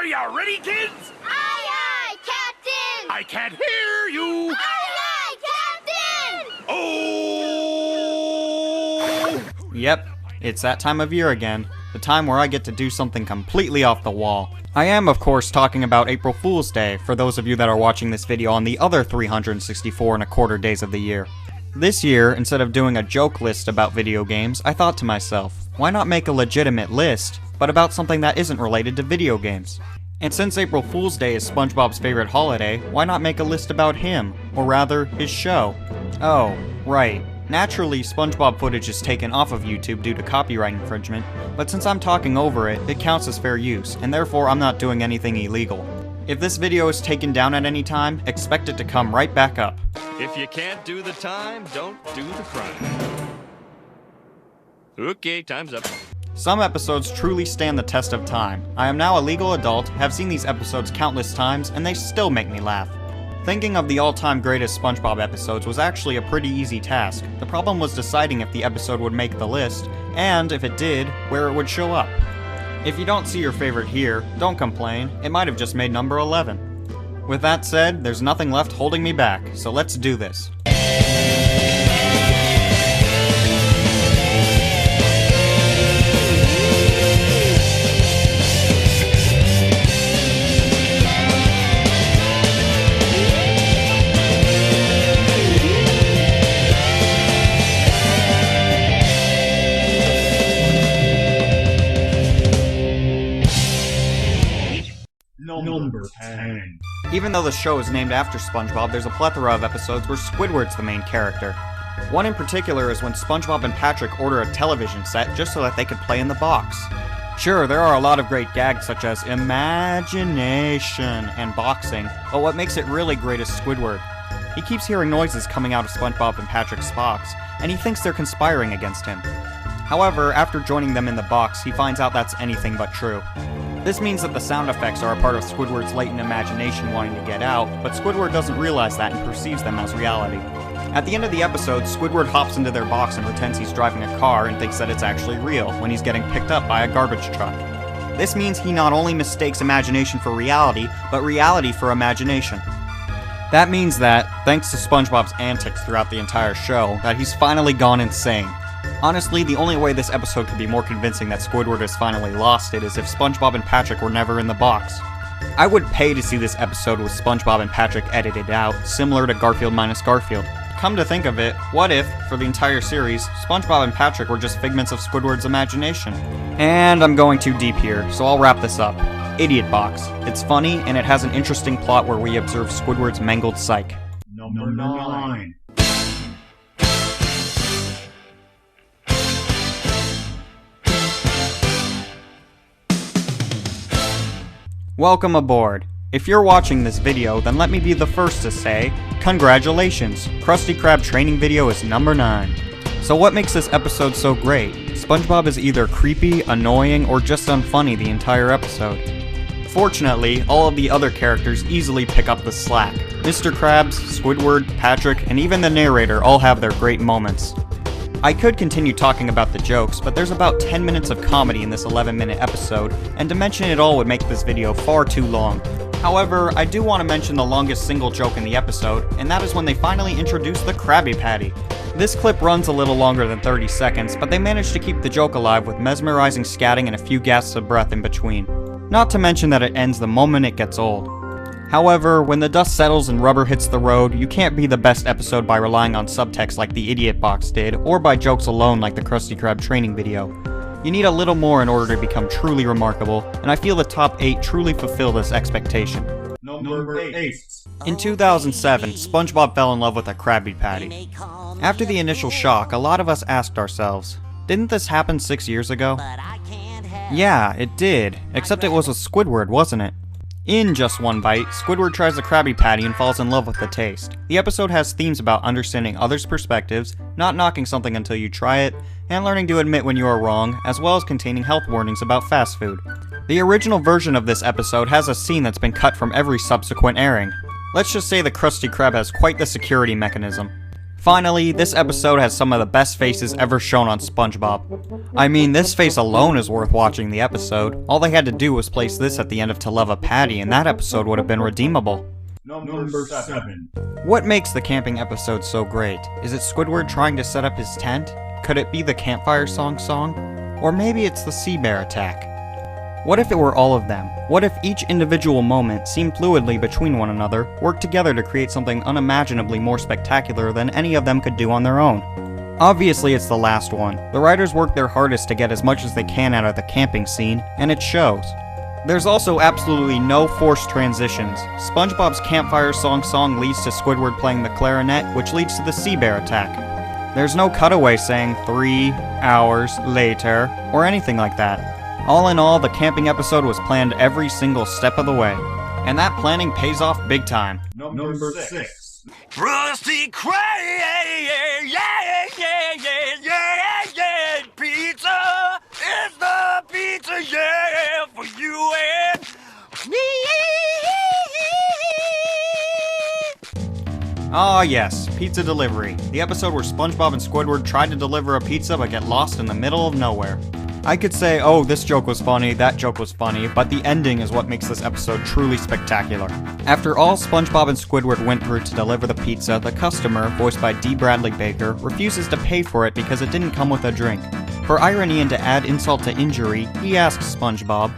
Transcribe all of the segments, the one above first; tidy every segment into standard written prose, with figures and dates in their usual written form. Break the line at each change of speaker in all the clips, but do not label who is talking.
Are you ready, kids?
Aye, aye, Captain!
I can't hear you!
Aye, aye, Captain!
Oh!
Yep, it's that time of year again. The time where I get to do something completely off the wall. I am, of course, talking about April Fool's Day, for those of you that are watching this video on the other 364 and a quarter days of the year. This year, instead of doing a joke list about video games, I thought to myself, why not make a legitimate list, but about something that isn't related to video games? And since April Fool's Day is SpongeBob's favorite holiday, why not make a list about him, or rather, his show? Oh, right. Naturally, SpongeBob footage is taken off of YouTube due to copyright infringement, but since I'm talking over it, it counts as fair use, and therefore I'm not doing anything illegal. If this video is taken down at any time, expect it to come right back up.
If you can't do the time, don't do the crime. Okay, time's up.
Some episodes truly stand the test of time. I am now a legal adult, have seen these episodes countless times, and they still make me laugh. Thinking of the all-time greatest SpongeBob episodes was actually a pretty easy task. The problem was deciding if the episode would make the list, and if it did, where it would show up. If you don't see your favorite here, don't complain, it might have just made number 11. With that said, there's nothing left holding me back, so let's do this.
Number 10.
Even though the show is named after SpongeBob, there's a plethora of episodes where Squidward's the main character. One in particular is when SpongeBob and Patrick order a television set just so that they could play in the box. Sure, there are a lot of great gags such as imagination and boxing, but what makes it really great is Squidward. He keeps hearing noises coming out of SpongeBob and Patrick's box, and he thinks they're conspiring against him. However, after joining them in the box, he finds out that's anything but true. This means that the sound effects are a part of Squidward's latent imagination wanting to get out, but Squidward doesn't realize that and perceives them as reality. At the end of the episode, Squidward hops into their box and pretends he's driving a car and thinks that it's actually real, when he's getting picked up by a garbage truck. This means he not only mistakes imagination for reality, but reality for imagination. That means that, thanks to SpongeBob's antics throughout the entire show, that he's finally gone insane. Honestly, the only way this episode could be more convincing that Squidward has finally lost it is if SpongeBob and Patrick were never in the box. I would pay to see this episode with SpongeBob and Patrick edited out, similar to Garfield minus Garfield. Come to think of it, what if, for the entire series, SpongeBob and Patrick were just figments of Squidward's imagination? And I'm going too deep here, so I'll wrap this up. Idiot Box. It's funny, and it has an interesting plot where we observe Squidward's mangled psyche.
Number 9.
Welcome aboard. If you're watching this video, then let me be the first to say, congratulations! Krusty Krab training video is number 9. So what makes this episode so great? SpongeBob is either creepy, annoying, or just unfunny the entire episode. Fortunately, all of the other characters easily pick up the slack. Mr. Krabs, Squidward, Patrick, and even the narrator all have their great moments. I could continue talking about the jokes, but there's about 10 minutes of comedy in this 11-minute episode, and to mention it all would make this video far too long. However, I do want to mention the longest single joke in the episode, and that is when they finally introduce the Krabby Patty. This clip runs a little longer than 30 seconds, but they managed to keep the joke alive with mesmerizing scatting and a few gasps of breath in between. Not to mention that it ends the moment it gets old. However, when the dust settles and rubber hits the road, you can't be the best episode by relying on subtext like the Idiot Box did, or by jokes alone like the Krusty Krab training video. You need a little more in order to become truly remarkable, and I feel the top 8 truly fulfill this expectation.
Number 8.
In 2007, SpongeBob fell in love with a Krabby Patty. After the initial shock, a lot of us asked ourselves, didn't this happen 6 years ago? Yeah, it did, except it was with Squidward, wasn't it? In just one bite, Squidward tries the Krabby Patty and falls in love with the taste. The episode has themes about understanding others' perspectives, not knocking something until you try it, and learning to admit when you are wrong, as well as containing health warnings about fast food. The original version of this episode has a scene that's been cut from every subsequent airing. Let's just say the Krusty Krab has quite the security mechanism. Finally, this episode has some of the best faces ever shown on SpongeBob. I mean, this face alone is worth watching the episode. All they had to do was place this at the end of To Love a Patty, and that episode would have been redeemable.
Number 7.
What makes the camping episode so great? Is it Squidward trying to set up his tent? Could it be the campfire song? Or maybe it's the sea bear attack? What if it were all of them? What if each individual moment, seen fluidly between one another, worked together to create something unimaginably more spectacular than any of them could do on their own? Obviously it's the last one. The writers worked their hardest to get as much as they can out of the camping scene, and it shows. There's also absolutely no forced transitions. SpongeBob's campfire song leads to Squidward playing the clarinet, which leads to the sea bear attack. There's no cutaway saying 3 hours later, or anything like that. All in all, the camping episode was planned every single step of the way. And that planning pays off big time.
Number 6.
Krusty Krab, pizza is the pizza, yeah, for you and me.
Ah yes, pizza delivery. The episode where SpongeBob and Squidward tried to deliver a pizza but get lost in the middle of nowhere. I could say, oh, this joke was funny, that joke was funny, but the ending is what makes this episode truly spectacular. After all SpongeBob and Squidward went through to deliver the pizza, the customer, voiced by D. Bradley Baker, refuses to pay for it because it didn't come with a drink. For irony and to add insult to injury, he asks SpongeBob,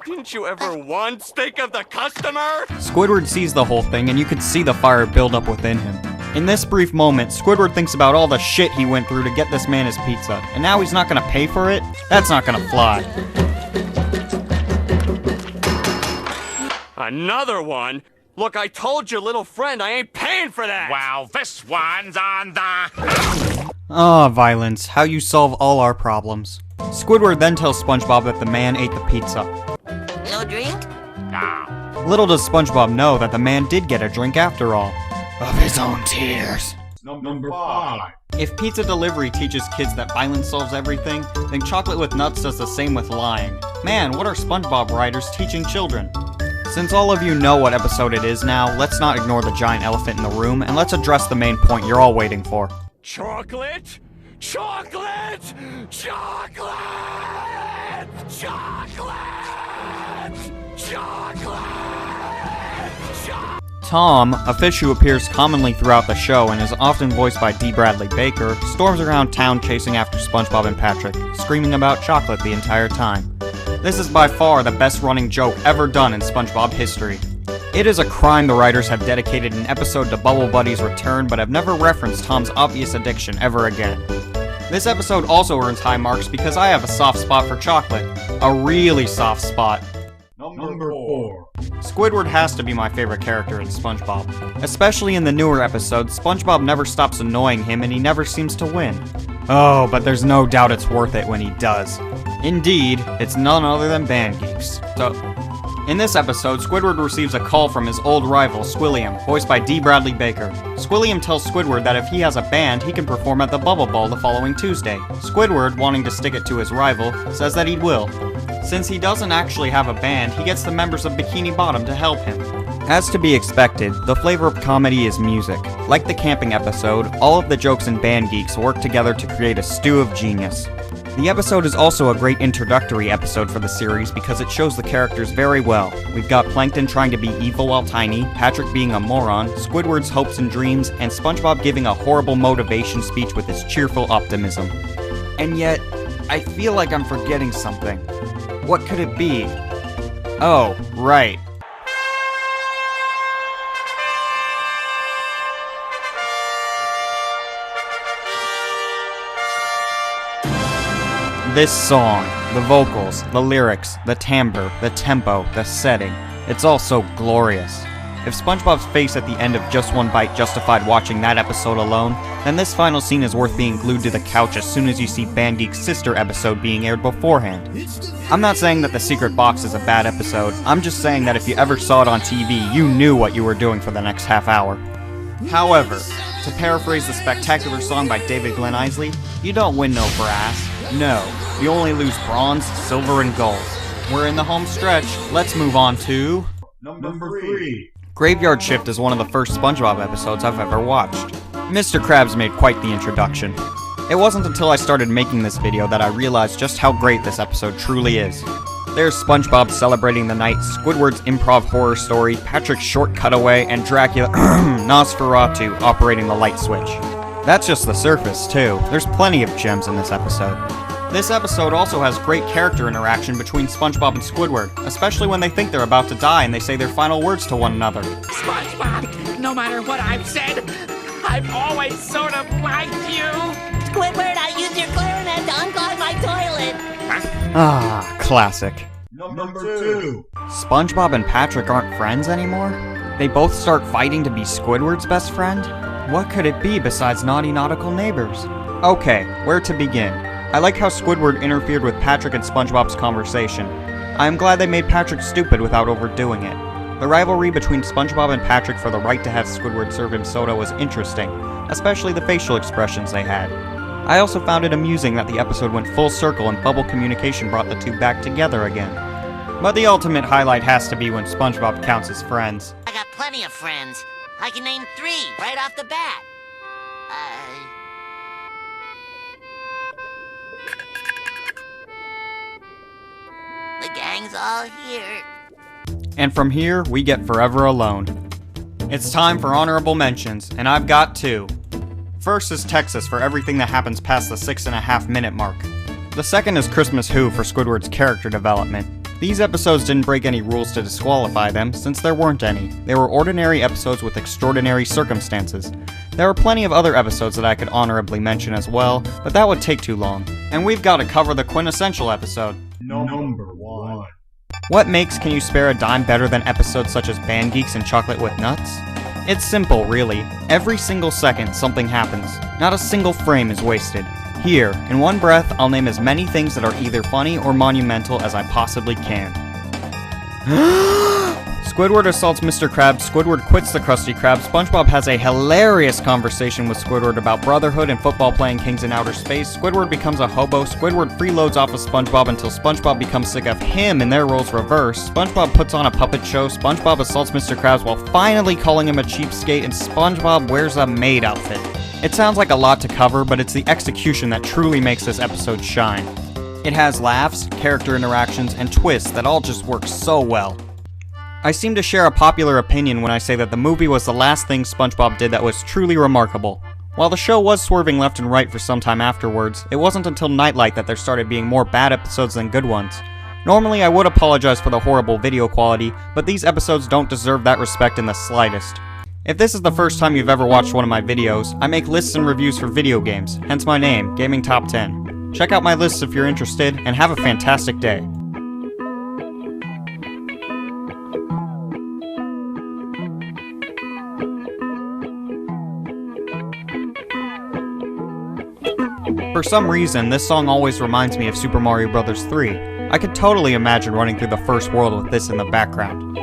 Didn't you ever once think of the customer?
Squidward sees the whole thing and you could see the fire build up within him. In this brief moment, Squidward thinks about all the shit he went through to get this man his pizza, and now he's not gonna pay for it? That's not gonna fly.
Another one? Look, I told your little friend I ain't paying for that!
Well, this one's on the...
Ah, violence, how you solve all our problems. Squidward then tells SpongeBob that the man ate the pizza.
No drink?
No.
Little does SpongeBob know that the man did get a drink after all. Of his own tears.
Number 5.
If pizza delivery teaches kids that violence solves everything, then chocolate with nuts does the same with lying. Man, what are SpongeBob writers teaching children? Since all of you know what episode it is now, let's not ignore the giant elephant in the room, and let's address the main point you're all waiting for.
Chocolate? Chocolate! Chocolate! Chocolate! Chocolate!
Tom, a fish who appears commonly throughout the show and is often voiced by D. Bradley Baker, storms around town chasing after SpongeBob and Patrick, screaming about chocolate the entire time. This is by far the best running joke ever done in SpongeBob history. It is a crime the writers have dedicated an episode to Bubble Buddy's return but have never referenced Tom's obvious addiction ever again. This episode also earns high marks because I have a soft spot for chocolate. A really soft spot.
Number 4.
Squidward has to be my favorite character in SpongeBob. Especially in the newer episodes, SpongeBob never stops annoying him and he never seems to win. Oh, but there's no doubt it's worth it when he does. Indeed, it's none other than Band Geeks. In this episode, Squidward receives a call from his old rival, Squilliam, voiced by D. Bradley Baker. Squilliam tells Squidward that if he has a band, he can perform at the Bubble Ball the following Tuesday. Squidward, wanting to stick it to his rival, says that he will. Since he doesn't actually have a band, he gets the members of Bikini Bottom to help him. As to be expected, the flavor of comedy is music. Like the camping episode, all of the jokes in Band Geeks work together to create a stew of genius. The episode is also a great introductory episode for the series because it shows the characters very well. We've got Plankton trying to be evil while tiny, Patrick being a moron, Squidward's hopes and dreams, and SpongeBob giving a horrible motivation speech with his cheerful optimism. And yet, I feel like I'm forgetting something. What could it be? Oh, right. This song, the vocals, the lyrics, the timbre, the tempo, the setting, it's all so glorious. If SpongeBob's face at the end of Just One Bite justified watching that episode alone, then this final scene is worth being glued to the couch as soon as you see Band Geek's sister episode being aired beforehand. I'm not saying that The Secret Box is a bad episode, I'm just saying that if you ever saw it on TV, you knew what you were doing for the next half hour. However, to paraphrase the spectacular song by David Glenn Isley, you don't win no brass. No, you only lose bronze, silver, and gold. We're in the home stretch. Let's move on to...
Number 3.
Graveyard Shift is one of the first SpongeBob episodes I've ever watched. Mr. Krabs made quite the introduction. It wasn't until I started making this video that I realized just how great this episode truly is. There's SpongeBob celebrating the night, Squidward's improv horror story, Patrick's short cutaway, and Dracula Nosferatu operating the light switch. That's just the surface, too. There's plenty of gems in this episode. This episode also has great character interaction between SpongeBob and Squidward, especially when they think they're about to die and they say their final words to one another.
SpongeBob, no matter what I've said, I've always sort of liked you.
Squidward, I used your clarinet to unclog my toilet.
Ah, classic.
Number 2.
SpongeBob and Patrick aren't friends anymore? They both start fighting to be Squidward's best friend? What could it be besides naughty nautical neighbors? Okay, where to begin? I like how Squidward interfered with Patrick and SpongeBob's conversation. I am glad they made Patrick stupid without overdoing it. The rivalry between SpongeBob and Patrick for the right to have Squidward serve him soda was interesting, especially the facial expressions they had. I also found it amusing that the episode went full circle and bubble communication brought the two back together again. But the ultimate highlight has to be when SpongeBob counts his friends.
I got plenty of friends. I can name 3 right off the bat. The gang's all here.
And from here, we get Forever Alone. It's time for honorable mentions, and I've got 2. First is Texas for everything that happens past the 6.5 minute mark. The second is Christmas Who for Squidward's character development. These episodes didn't break any rules to disqualify them, since there weren't any. They were ordinary episodes with extraordinary circumstances. There are plenty of other episodes that I could honorably mention as well, but that would take too long. And we've got to cover the quintessential episode.
Number 1.
What makes Can You Spare a Dime better than episodes such as Band Geeks and Chocolate with Nuts? It's simple, really. Every single second, something happens. Not a single frame is wasted. Here, in one breath, I'll name as many things that are either funny or monumental as I possibly can. Squidward assaults Mr. Krab, Squidward quits the Krusty Krab, SpongeBob has a hilarious conversation with Squidward about brotherhood and football-playing kings in outer space, Squidward becomes a hobo, Squidward freeloads off of SpongeBob until SpongeBob becomes sick of him and their roles reverse, SpongeBob puts on a puppet show, SpongeBob assaults Mr. Krabs while finally calling him a cheapskate, and SpongeBob wears a maid outfit. It sounds like a lot to cover, but it's the execution that truly makes this episode shine. It has laughs, character interactions, and twists that all just work so well. I seem to share a popular opinion when I say that the movie was the last thing SpongeBob did that was truly remarkable. While the show was swerving left and right for some time afterwards, it wasn't until Nightlight that there started being more bad episodes than good ones. Normally I would apologize for the horrible video quality, but these episodes don't deserve that respect in the slightest. If this is the first time you've ever watched one of my videos, I make lists and reviews for video games, hence my name, Gaming Top 10. Check out my lists if you're interested, and have a fantastic day. For some reason, this song always reminds me of Super Mario Bros. 3. I could totally imagine running through the first world with this in the background.